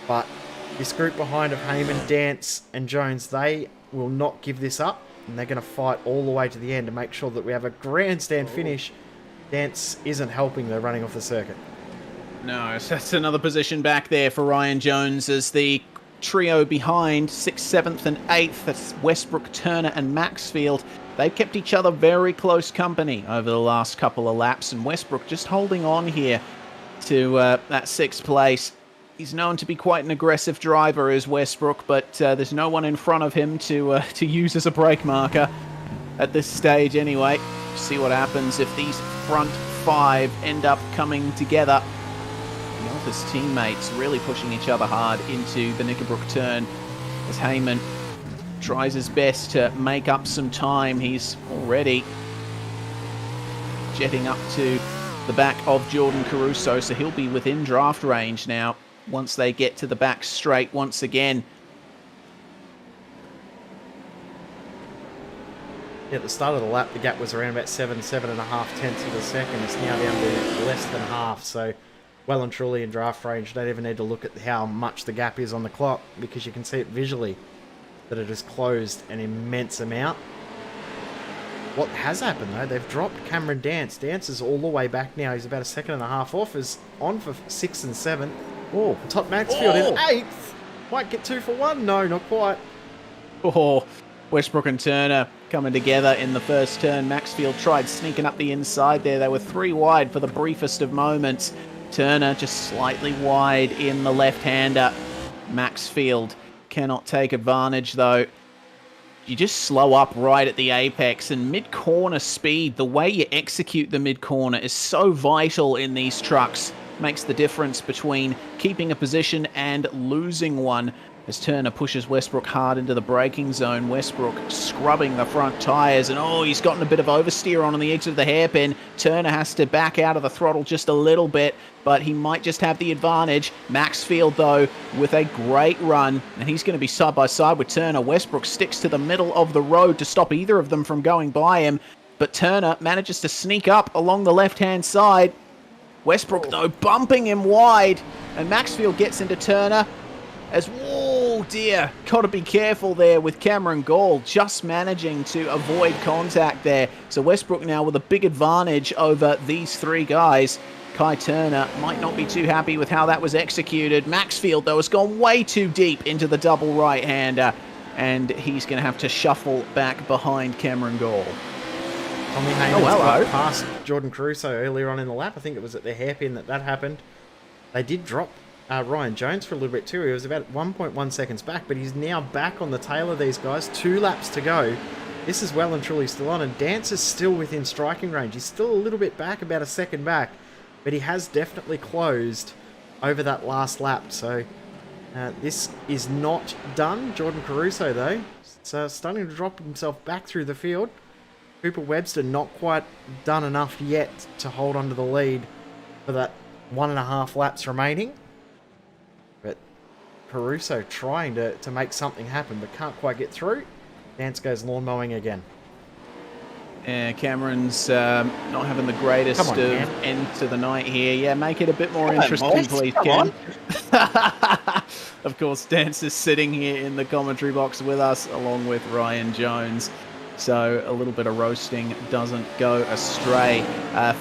But this group behind of Heyman, Dance and Jones, they will not give this up, and they're going to fight all the way to the end to make sure that we have a grandstand finish. Dance isn't helping, though, running off the circuit. No, so that's another position back there for Ryan Jones as the trio behind, 6th, 7th and 8th, that's Westbrook, Turner and Maxfield. They've kept each other very close company over the last couple of laps, and Westbrook just holding on here to that 6th place. He's known to be quite an aggressive driver, is Westbrook, but there's no one in front of him to use as a brake marker at this stage anyway. See what happens if these front 5 end up coming together. His teammates really pushing each other hard into the Knickerbrook turn as Heyman tries his best to make up some time. He's already jetting up to the back of Jordan Caruso, so he'll be within draft range now once they get to the back straight once again. Yeah, at the start of the lap, the gap was around about 7.5 tenths of a second. It's now down to less than half, so well and truly in draft range. You don't even need to look at how much the gap is on the clock because you can see it visually that it has closed an immense amount. What has happened though, they've dropped Cameron Dance. Dance is all the way back now. He's about 1.5 seconds off. Is on for 6th and 7th. Oh, Top Maxfield in 8th. Might get 2 for 1. No, not quite. Oh, Westbrook and Turner coming together in the first turn. Maxfield tried sneaking up the inside there. They were 3 wide for the briefest of moments. Turner just slightly wide in the left-hander. Maxfield cannot take advantage though. You just slow up right at the apex, and mid-corner speed, the way you execute the mid-corner is so vital in these trucks. Makes the difference between keeping a position and losing one. As Turner pushes Westbrook hard into the braking zone, Westbrook scrubbing the front tyres, and oh, he's gotten a bit of oversteer on the edge of the hairpin. Turner has to back out of the throttle just a little bit, but he might just have the advantage. Maxfield, though, with a great run, and he's going to be side by side with Turner. Westbrook sticks to the middle of the road to stop either of them from going by him, but Turner manages to sneak up along the left-hand side. Westbrook, though, bumping him wide, and Maxfield gets into Turner as, oh dear, got to be careful there with Cameron Gall just managing to avoid contact there. So Westbrook now with a big advantage over these 3 guys. Kai Turner might not be too happy with how that was executed. Maxfield, though, has gone way too deep into the double right-hander, and he's going to have to shuffle back behind Cameron Gall. Tommy Haynes got past Jordan Caruso earlier on in the lap. I think it was at the hairpin that happened. They did drop Ryan Jones for a little bit too. He was about 1.1 seconds back, but he's now back on the tail of these guys. 2 laps to go. This is well and truly still on, and Dance is still within striking range. He's still a little bit back, about 1 second back, but he has definitely closed over that last lap. So this is not done. Jordan Caruso, though, is starting to drop himself back through the field. Cooper Webster not quite done enough yet to hold onto the lead for that 1.5 laps remaining. But Caruso trying to make something happen, but can't quite get through. Dance goes lawn mowing again. Yeah, Cameron's not having the greatest end to the night here. Yeah, make it a bit more interesting, please, Cam. Of course, Dance is sitting here in the commentary box with us, along with Ryan Jones. so a little bit of roasting doesn't go astray.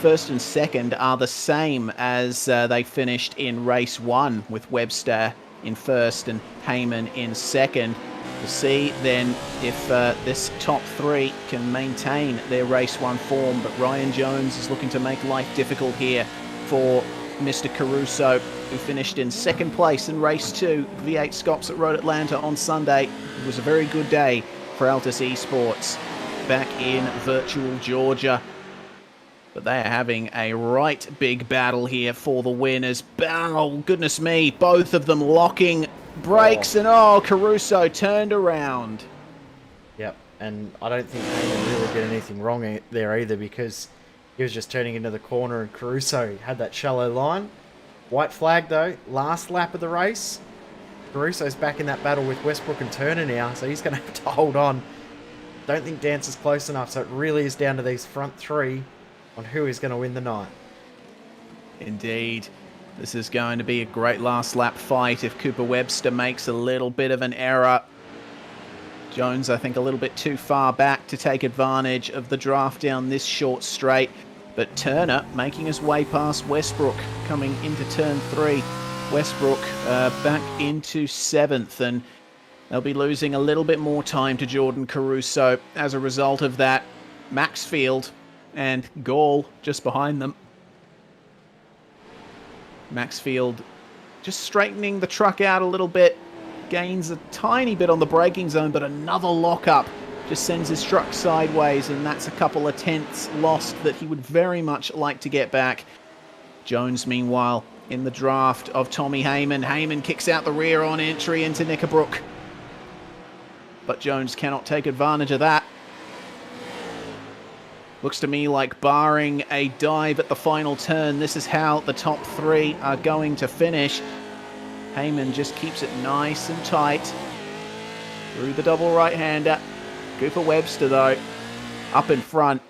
First and second are the same as they finished in race 1, with Webster in first and Heyman in second. We'll see then if this top 3 can maintain their race 1 form, but Ryan Jones is looking to make life difficult here for Mr. Caruso, who finished in second place in race 2, V8 Scops at Road Atlanta on Sunday. It was a very good day for Altus Esports back in virtual Georgia. But they are having a right big battle here for the winners. Oh, goodness me, both of them locking brakes, and Caruso turned around. Yep, and I don't think Heyman really did anything wrong there either, because he was just turning into the corner and Caruso had that shallow line. White flag though, last lap of the race. Caruso's back in that battle with Westbrook and Turner now, so he's going to have to hold on. Don't think Dance is close enough, so it really is down to these front 3 on who is going to win the night. Indeed. This is going to be a great last lap fight if Cooper Webster makes a little bit of an error. Jones, I think, a little bit too far back to take advantage of the draft down this short straight. But Turner making his way past Westbrook coming into turn 3. Westbrook back into 7th, and they'll be losing a little bit more time to Jordan Caruso as a result of that. Maxfield and Gall just behind them. Maxfield just straightening the truck out a little bit. Gains a tiny bit on the braking zone, but another lockup just sends his truck sideways, and that's a couple of tenths lost that he would very much like to get back. Jones, meanwhile, in the draft of Tommy Heyman. Heyman kicks out the rear on entry into Knickerbrook, but Jones cannot take advantage of that. Looks to me like, barring a dive at the final turn, this is how the top 3 are going to finish. Heyman just keeps it nice and tight through the double right-hander. Cooper Webster, though, up in front.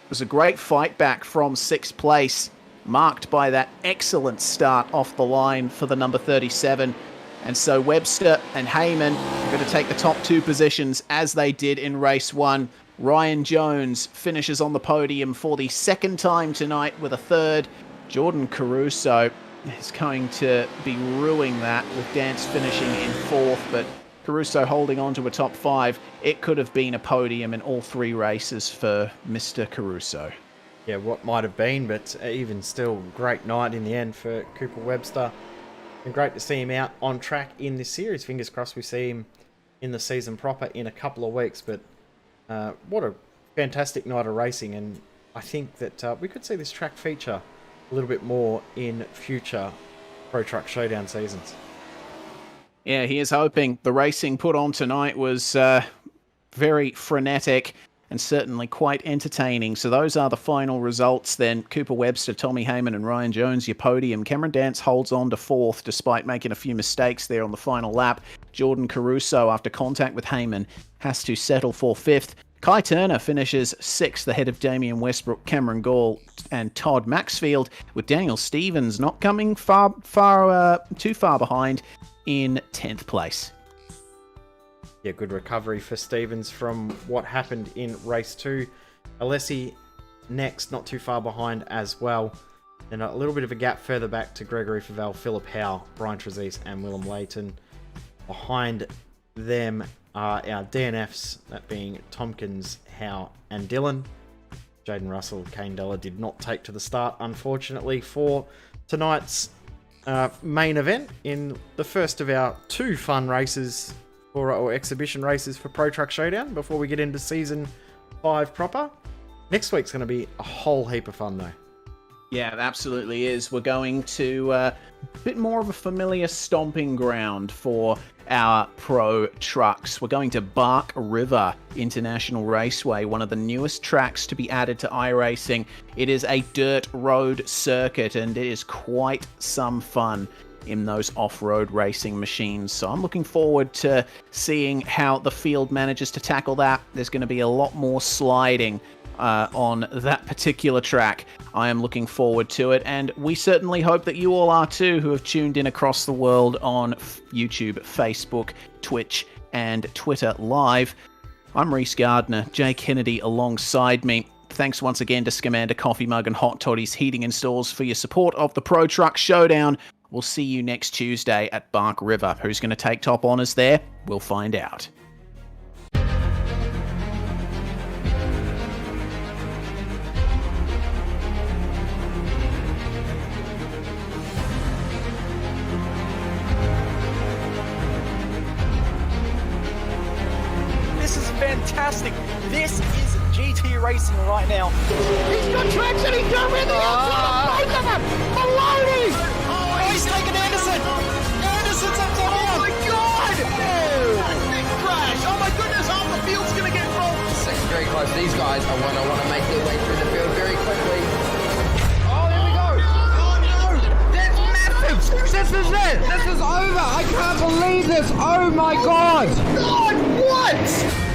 It was a great fight back from 6th place, marked by that excellent start off the line for the number 37. And so Webster and Heyman are going to take the top 2 positions as they did in race 1. Ryan Jones finishes on the podium for the 2nd time tonight with a 3rd. Jordan Caruso is going to be ruining that with Dance finishing in 4th, but Caruso holding on to a top 5. It could have been a podium in all 3 races for Mr. Caruso. Yeah, what might have been, but even still, great night in the end for Cooper Webster. And great to see him out on track in this series. Fingers crossed we see him in the season proper in a couple of weeks. But what a fantastic night of racing. And I think that we could see this track feature a little bit more in future Pro Truck Showdown seasons. Yeah, he is hoping. The racing put on tonight was very frenetic and certainly quite entertaining. So those are the final results then. Cooper Webster, Tommy Heyman and Ryan Jones, your podium. Cameron Dance holds on to 4th despite making a few mistakes there on the final lap. Jordan Caruso, after contact with Heyman, has to settle for 5th. Kai Turner finishes 6th ahead of Damian Westbrook, Cameron Gall and Todd Maxfield, with Daniel Stevens not coming too far behind in 10th place. Yeah, good recovery for Stevens from what happened in race 2. Alessi next, not too far behind as well. Then a little bit of a gap further back to Gregory Favell, Philip Howe, Brian Trezise and Willem Leighton. Behind them are our DNFs, that being Tompkins, Howe and Dillon. Jaden Russell, Kane Della did not take to the start, unfortunately, for tonight's main event in the first of our 2 fun races or exhibition races for Pro Truck Showdown before we get into Season 5 proper. Next week's going to be a whole heap of fun, though. Yeah, it absolutely is. We're going to a bit more of a familiar stomping ground for our pro trucks. We're going to Bark River International Raceway, one of the newest tracks to be added to iRacing. It is a dirt road circuit, and it is quite some fun in those off-road racing machines. So I'm looking forward to seeing how the field manages to tackle that. There's going to be a lot more sliding on that particular track. I am looking forward to it, and we certainly hope that you all are too, who have tuned in across the world on YouTube, Facebook, Twitch, and Twitter Live. I'm Reese Gardner, Jay Kennedy alongside me. Thanks once again to Scumander Coffee Mug and Hot Toddy's Heating and Stores for your support of the Pro Truck Showdown. We'll see you next Tuesday at Bark River. Who's going to take top honours there? We'll find out. This is fantastic. This is GT racing right now. He's got traction. He's going in the outside of both of them. Maloney. Oh, he's taken Anderson. Anderson's up to Oh my God. Big crash. Oh my goodness. Half the field's going to get rolled. Second very close. These guys are going to want to make their way through the field very quickly. Oh, here we go. Oh no. That's massive. This is it. This is over. I can't believe this. Oh my God. God, what?